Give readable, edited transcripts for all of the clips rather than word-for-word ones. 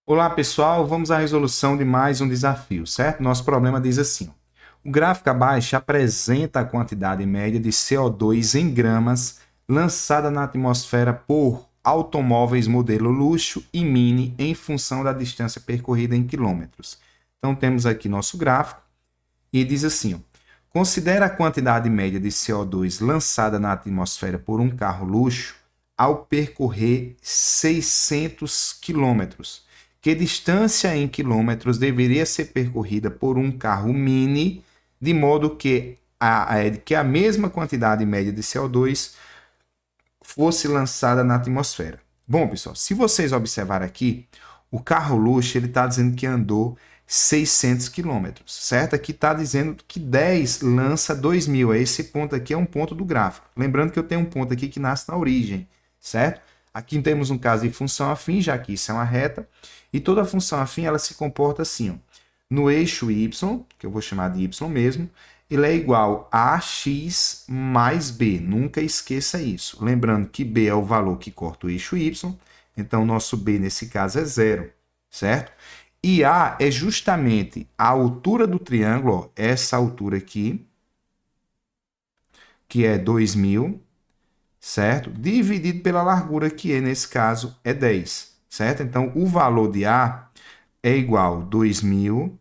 Olá pessoal, vamos à resolução de mais um desafio, certo? Nosso problema diz assim: ó, o gráfico abaixo apresenta a quantidade média de CO2 em gramas lançada na atmosfera por automóveis modelo luxo e mini em função da distância percorrida em quilômetros. Então temos aqui nosso gráfico e diz assim: ó, considera a quantidade média de CO2 lançada na atmosfera por um carro luxo ao percorrer 600 quilômetros. Que distância em quilômetros deveria ser percorrida por um carro mini, de modo que a mesma quantidade média de CO2 fosse lançada na atmosfera? Bom, pessoal, se vocês observarem aqui, o carro luxo ele está dizendo que andou 600 quilômetros, certo? Aqui está dizendo que 10 lança 2.000. Esse ponto aqui é um ponto do gráfico. Lembrando que eu tenho um ponto aqui que nasce na origem, certo? Aqui temos um caso de função afim, já que isso é uma reta. E toda função afim ela se comporta assim, ó. No eixo y, que eu vou chamar de y mesmo, ele é igual a x mais b. Nunca esqueça isso. Lembrando que b é o valor que corta o eixo y, então nosso b nesse caso é zero, certo? E a é justamente a altura do triângulo, ó, essa altura aqui, que é 2.000, certo? Dividido pela largura, que nesse caso é 10, certo? Então, o valor de A é igual a 2.000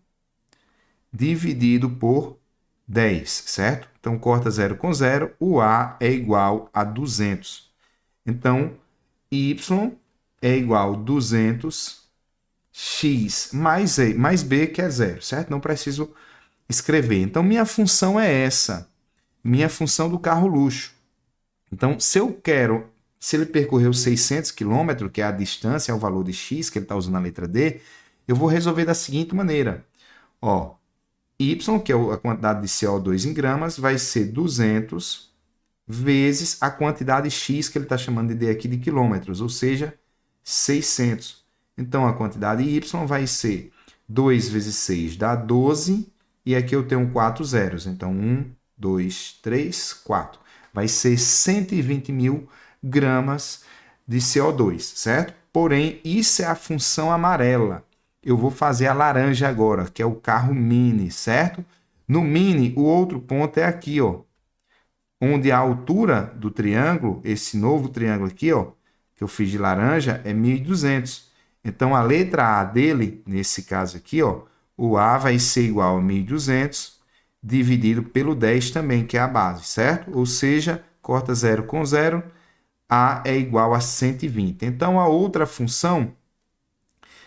dividido por 10, certo? Então, corta 0 com 0, o A é igual a 200. Então, Y é igual a 200 x mais b, que é zero, certo? Não preciso escrever. Então, minha função é essa, minha função do carro luxo. Então, se ele percorreu 600 km, que é a distância, é o valor de x, que ele está usando a letra D, eu vou resolver da seguinte maneira. Ó, y, que é a quantidade de CO2 em gramas, vai ser 200 vezes a quantidade x, que ele está chamando de D aqui, de quilômetros, ou seja, 600. Então, a quantidade y vai ser 2 vezes 6 dá 12, e aqui eu tenho 4 zeros. Então, 1, 2, 3, 4. Vai ser 120.000 gramas de CO2, certo? Porém, isso é a função amarela. Eu vou fazer a laranja agora, que é o carro mini, certo? No mini, o outro ponto é aqui, ó, onde a altura do triângulo, esse novo triângulo aqui, ó, que eu fiz de laranja, é 1.200. Então, a letra A dele, nesse caso aqui, ó, o A vai ser igual a 1.200 dividido pelo 10 também, que é a base, certo? Ou seja, corta 0 com 0, A é igual a 120. Então, a outra função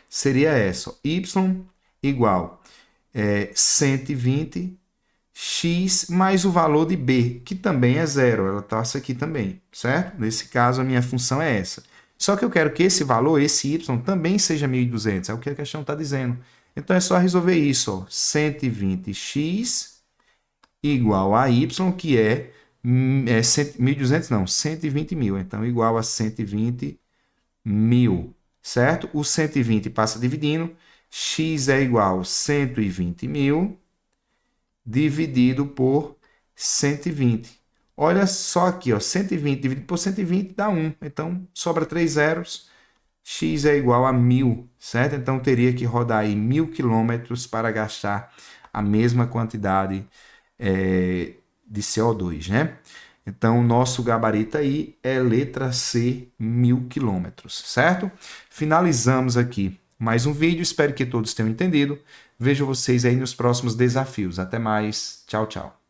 seria essa, ó, y igual 120 x mais o valor de b, que também é zero, ela está aqui também, certo? Nesse caso, a minha função é essa. Só que eu quero que esse valor, esse y, também seja 1.200, é o que a questão está dizendo. Então, é só resolver isso, ó, 120x igual a y, que é 1.200, não, 120.000. Então, igual a 120.000, certo? O 120 passa dividindo, x é igual a 120.000 dividido por 120. Olha só aqui, ó, 120 dividido por 120 dá 1. Então, sobra 3 zeros. X é igual a 1.000, certo? Então, teria que rodar aí 1.000 quilômetros para gastar a mesma quantidade de CO2, né? Então, o nosso gabarito aí é letra C, 1.000 quilômetros, certo? Finalizamos aqui mais um vídeo. Espero que todos tenham entendido. Vejo vocês aí nos próximos desafios. Até mais. Tchau, tchau.